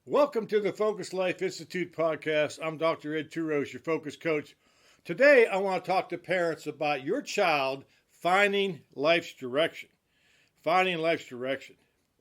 Welcome to the Focus Life Institute podcast. I'm Dr. Ed Touros, your focus coach. Today, I want to talk to parents about your child finding life's direction. Finding life's direction.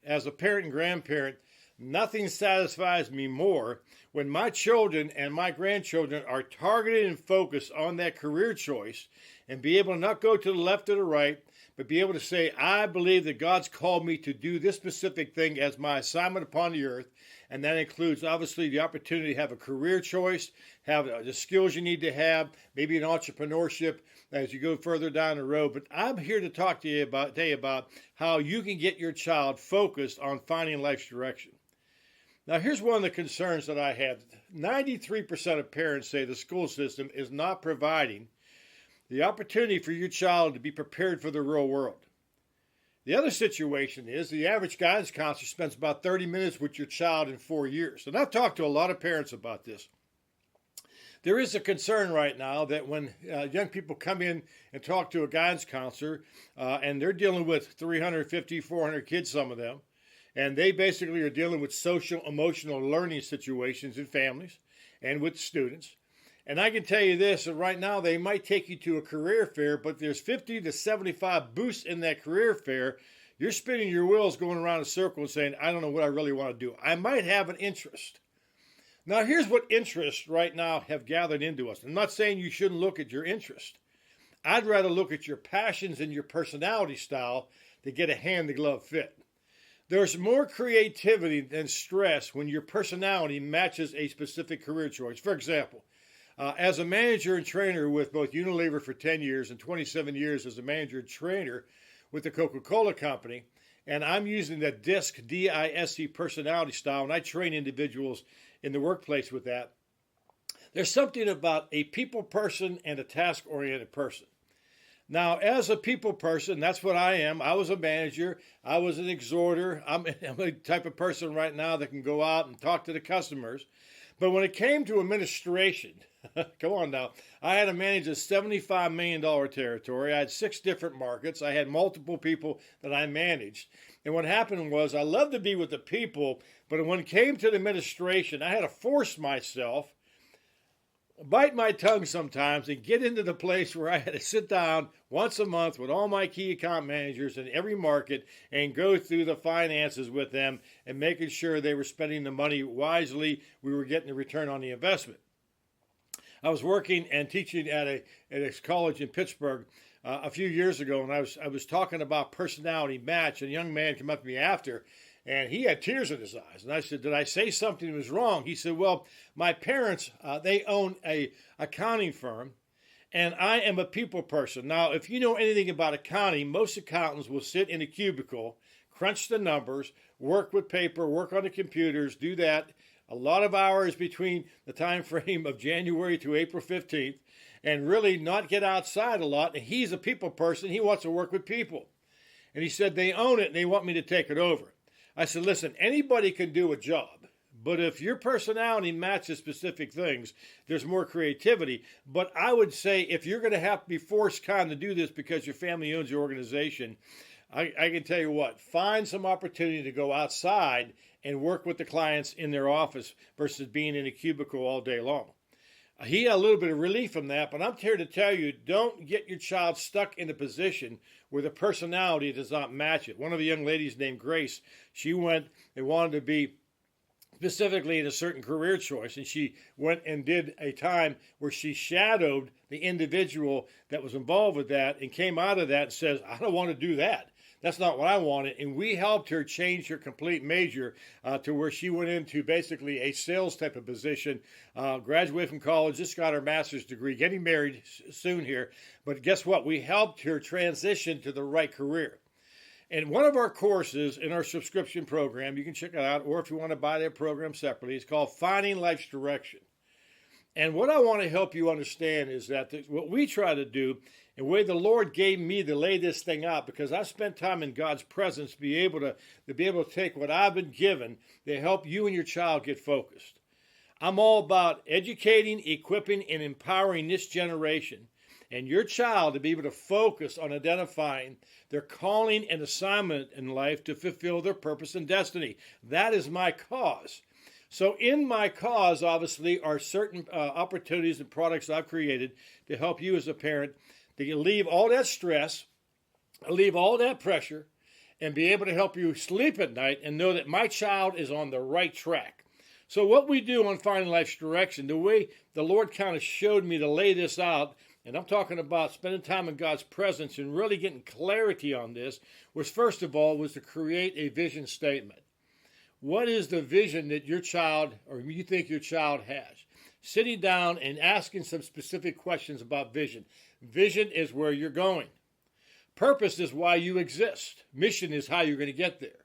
As a parent and grandparent, nothing satisfies me more when my children and my grandchildren are targeted and focused on that career choice and be able to not go to the left or the right, but be able to say, I believe that God's called me to do this specific thing as my assignment upon the earth. And that includes, obviously, the opportunity to have a career choice, have the skills you need to have, maybe an entrepreneurship as you go further down the road. But I'm here to talk to you today about how you can get your child focused on finding life's direction. Now, here's one of the concerns that I have. 93% of parents say the school system is not providing the opportunity for your child to be prepared for the real world. The other situation is the average guidance counselor spends about 30 minutes with your child in 4 years. And I've talked to a lot of parents about this. There is a concern right now that when young people come in and talk to a guidance counselor, and they're dealing with 350, 400 kids, some of them, and they basically are dealing with social, emotional learning situations in families and with students. And I can tell you this, that right now they might take you to a career fair, but there's 50 to 75 booths in that career fair. You're spinning your wheels going around a circle and saying, I don't know what I really want to do. I might have an interest. Now, here's what interests right now have gathered into us. I'm not saying you shouldn't look at your interest. I'd rather look at your passions and your personality style to get a hand-to-glove fit. There's more creativity than stress when your personality matches a specific career choice. For example, as a manager and trainer with both Unilever for 10 years and 27 years as a manager and trainer with the Coca-Cola Company, and I'm using the DISC, D-I-S-C personality style, and I train individuals in the workplace with that. There's something about a people person and a task-oriented person. Now, as a people person, that's what I am. I was a manager. I was an exhorter. I'm a type of person right now that can go out and talk to the customers. But when it came to administration, come on now, I had to manage a $75 million territory. I had 6 different markets. I had multiple people that I managed. And what happened was I loved to be with the people, but when it came to the administration, I had to force myself, bite my tongue sometimes, and get into the place where I had to sit down once a month with all my key account managers in every market and go through the finances with them and making sure they were spending the money wisely, we were getting a return on the investment. I was working and teaching at a college in Pittsburgh a few years ago, and I was talking about personality match, and a young man came up to me after, and he had tears in his eyes. And I said, did I say something that was wrong? He said, well, my parents, they own a accounting firm, and I am a people person. Now, if you know anything about accounting, most accountants will sit in a cubicle, crunch the numbers, work with paper, work on the computers, do that a lot of hours between the time frame of January to April 15th, and really not get outside a lot. And he's a people person. He wants to work with people. And he said, they own it, and they want me to take it over. I said, listen, anybody can do a job, but if your personality matches specific things, there's more creativity. But I would say if you're going to have to be forced kind of do this because your family owns your organization, I can tell you what, find some opportunity to go outside and work with the clients in their office versus being in a cubicle all day long. He had a little bit of relief from that, but I'm here to tell you, don't get your child stuck in a position where the personality does not match it. One of the young ladies named Grace, she went and wanted to be specifically in a certain career choice, and she went and did a time where she shadowed the individual that was involved with that and came out of that and says, I don't want to do that. That's not what I wanted. And we helped her change her complete major to where she went into basically a sales type of position, graduated from college, just got her master's degree, getting married soon here. But guess what? We helped her transition to the right career. And one of our courses in our subscription program, you can check it out, or if you want to buy that program separately, it's called Finding Life's Direction. And what I want to help you understand is that what we try to do, and the way the Lord gave me to lay this thing out, because I've spent time in God's presence to be able to take what I've been given to help you and your child get focused. I'm all about educating, equipping, and empowering this generation and your child to be able to focus on identifying their calling and assignment in life to fulfill their purpose and destiny. That is my cause. So in my cause, obviously, are certain opportunities and products I've created to help you as a parent to leave all that stress, leave all that pressure, and be able to help you sleep at night and know that my child is on the right track. So what we do on Finding Life's Direction, the way the Lord kind of showed me to lay this out, and I'm talking about spending time in God's presence and really getting clarity on this, was first of all, was to create a vision statement. What is the vision that your child or you think your child has? Sitting down and asking some specific questions about vision. Vision is where you're going. Purpose is why you exist. Mission is how you're going to get there.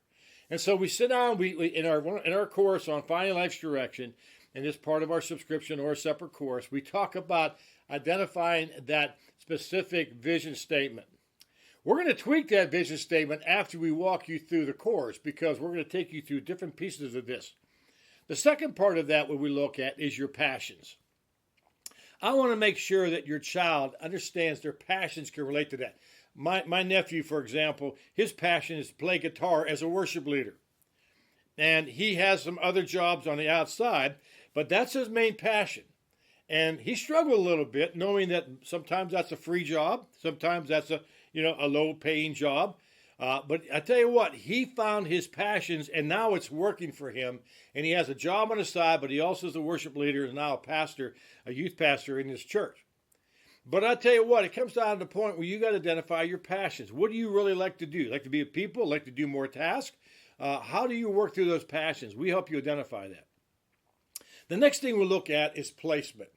And so we sit down in our course on Finding Life's Direction, and it's part of our subscription or a separate course, we talk about identifying that specific vision statement. We're going to tweak that vision statement after we walk you through the course because we're going to take you through different pieces of this. The second part of that, what we look at, is your passions. I want to make sure that your child understands their passions can relate to that. My nephew, for example, his passion is to play guitar as a worship leader. And he has some other jobs on the outside, but that's his main passion. And he struggled a little bit knowing that sometimes that's a free job, sometimes that's a low-paying job. But I tell you what, he found his passions, and now it's working for him. And he has a job on the side, but he also is a worship leader and now a pastor, a youth pastor in his church. But I tell you what, it comes down to the point where you got to identify your passions. What do you really like to do? Like to be with people? Like to do more tasks? How do you work through those passions? We help you identify that. The next thing we'll look at is placement.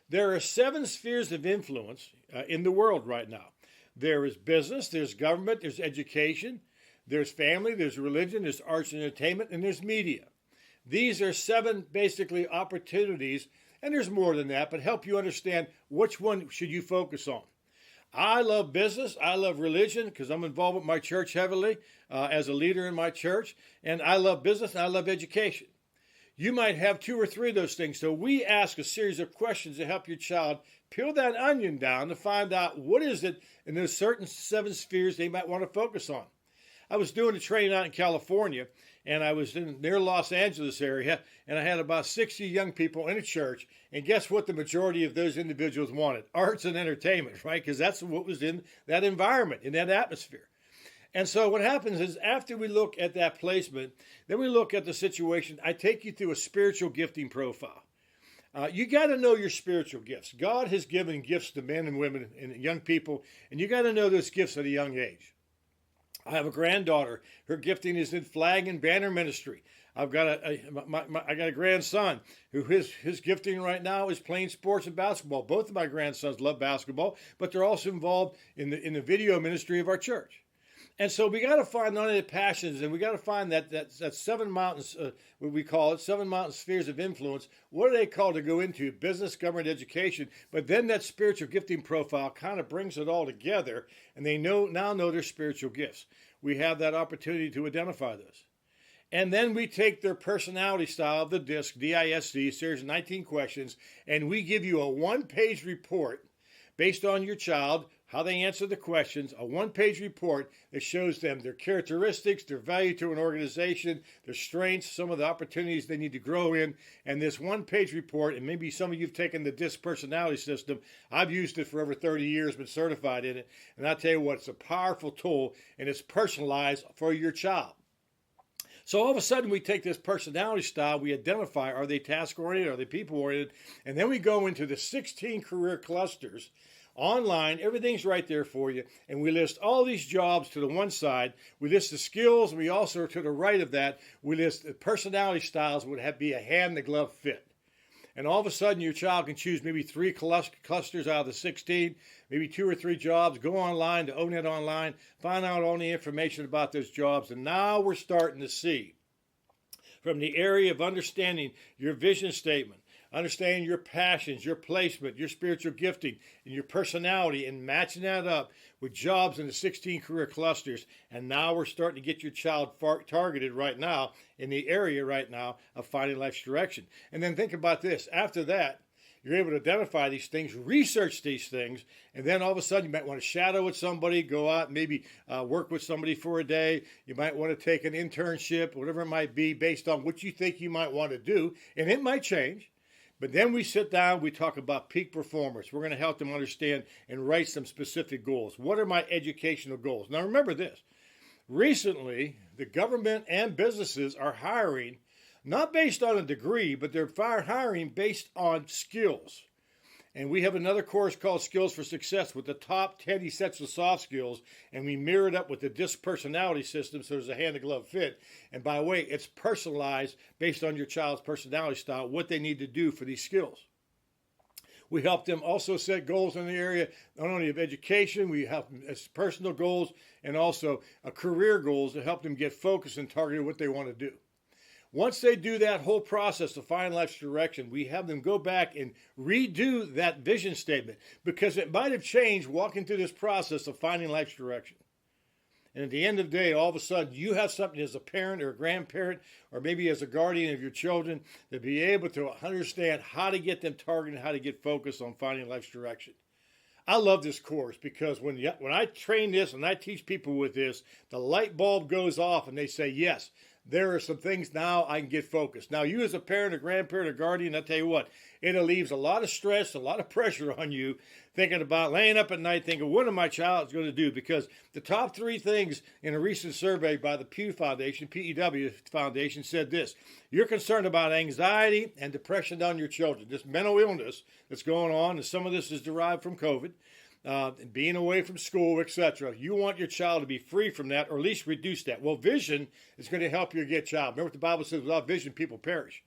There are 7 spheres of influence in the world right now. There is business, there's government, there's education, there's family, there's religion, there's arts and entertainment, and there's media. These are 7 basically opportunities, and there's more than that, but help you understand which one should you focus on. I love business, I love religion because I'm involved with my church heavily as a leader in my church, and I love business and I love education. You might have 2 or 3 of those things, so we ask a series of questions to help your child peel that onion down to find out what is it in those certain 7 spheres they might want to focus on. I was doing a training out in California, and I was near Los Angeles area, and I had about 60 young people in a church, and guess what the majority of those individuals wanted? Arts and entertainment, right? Because that's what was in that environment, in that atmosphere. And so what happens is after we look at that placement, then we look at the situation. I take you through a spiritual gifting profile. You got to know your spiritual gifts. God has given gifts to men and women and young people, and you got to know those gifts at a young age. I have a granddaughter. Her gifting is in flag and banner ministry. I've got a grandson who his gifting right now is playing sports and basketball. Both of my grandsons love basketball, but they're also involved in the video ministry of our church. And so we got to find not only the passions, and we got to find that 7 mountains, what we call it, 7 mountain spheres of influence. What are they called to go into? Business, government, education. But then that spiritual gifting profile kind of brings it all together, and they now know their spiritual gifts. We have that opportunity to identify those. And then we take their personality style of the DISC, D-I-S-C, series of 19 questions, and we give you a 1-page report based on your child, how they answer the questions, a 1-page report that shows them their characteristics, their value to an organization, their strengths, some of the opportunities they need to grow in. And this 1-page report, and maybe some of you have taken the DISC personality system. I've used it for over 30 years, been certified in it. And I'll tell you what, it's a powerful tool, and it's personalized for your child. So all of a sudden, we take this personality style, we identify, are they task-oriented, are they people-oriented, and then we go into the 16 career clusters online. Everything's right there for you, and we list all these jobs to the one side. We list the skills, and we also, to the right of that, we list the personality styles would be a hand-in-glove fit. And all of a sudden, your child can choose maybe 3 clusters out of the 16, maybe 2 or 3 jobs, go online to ONET Online, find out all the information about those jobs. And now we're starting to see from the area of understanding your vision statement, understanding your passions, your placement, your spiritual gifting, and your personality, and matching that up with jobs in the 16 career clusters. And now we're starting to get your child targeted right now in the area right now of Finding Life's Direction. And then think about this. After that, you're able to identify these things, research these things, and then all of a sudden you might want to shadow with somebody, go out, maybe work with somebody for a day. You might want to take an internship, whatever it might be, based on what you think you might want to do, and it might change. But then we sit down, we talk about peak performers. We're going to help them understand and write some specific goals. What are my educational goals? Now remember this. Recently, the government and businesses are hiring not based on a degree, but they're hiring based on skills. And we have another course called Skills for Success with the top 10 essential soft skills, and we mirror it up with the DISC personality system, so there's a hand-to-glove fit. And by the way, it's personalized based on your child's personality style, what they need to do for these skills. We help them also set goals in the area, not only of education, we help them as personal goals and also career goals to help them get focused and targeted what they want to do. Once they do that whole process to find life's direction, we have them go back and redo that vision statement because it might have changed walking through this process of finding life's direction. And at the end of the day, all of a sudden, you have something as a parent or a grandparent or maybe as a guardian of your children to be able to understand how to get them targeted, how to get focused on finding life's direction. I love this course because when I train this and I teach people with this, the light bulb goes off and they say, yes, there are some things now I can get focused. Now, you as a parent, a grandparent, a guardian, I tell you what, it relieves a lot of stress, a lot of pressure on you thinking about laying up at night thinking, what am my child going to do? Because the top 3 things in a recent survey by the Pew Foundation, PEW Foundation, said this. You're concerned about anxiety and depression on your children, this mental illness that's going on, and some of this is derived from COVID. Being away from school, etc. You want your child to be free from that, or at least reduce that. Well, vision is going to help you get child. Remember what the Bible says, without vision, people perish.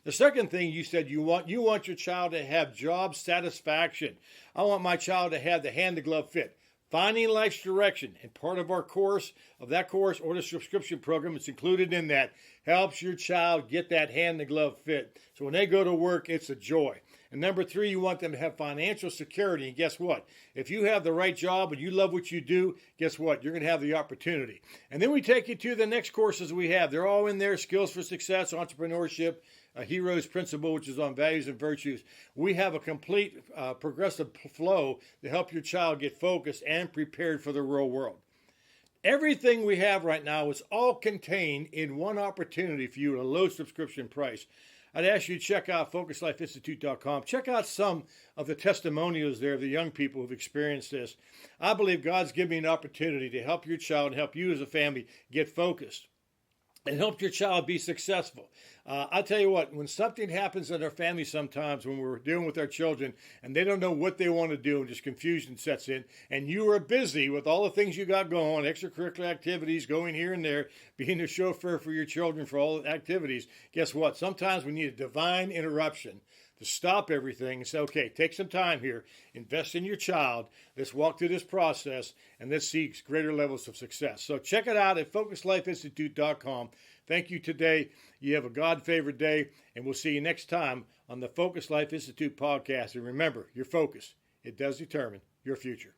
The second thing you said, you want your child to have job satisfaction. I want my child to have the hand-to-glove fit. Finding life's direction, and part of our course, or the subscription program, it's included in that, helps your child get that hand-to-glove fit. So when they go to work, it's a joy. And number 3, you want them to have financial security. And guess what? If you have the right job and you love what you do, guess what? You're going to have the opportunity. And then we take you to the next courses we have. They're all in there, Skills for Success, Entrepreneurship, a Hero's Principle, which is on values and virtues. We have a complete progressive flow to help your child get focused and prepared for the real world. Everything we have right now is all contained in one opportunity for you at a low subscription price. I'd ask you to check out FocusLifeInstitute.com. Check out some of the testimonials there of the young people who've experienced this. I believe God's given me an opportunity to help your child and help you as a family get focused and help your child be successful. I tell you what, when something happens in our family sometimes, when we're dealing with our children and they don't know what they want to do and just confusion sets in, and you are busy with all the things you got going on, extracurricular activities, going here and there, being a chauffeur for your children for all the activities, guess what? Sometimes we need a divine interruption to stop everything and say, okay, take some time here, invest in your child, let's walk through this process, and let's see greater levels of success. So check it out at FocusLifeInstitute.com. Thank you today. You have a God-favored day, and we'll see you next time on the Focus Life Institute podcast. And remember, your focus, it does determine your future.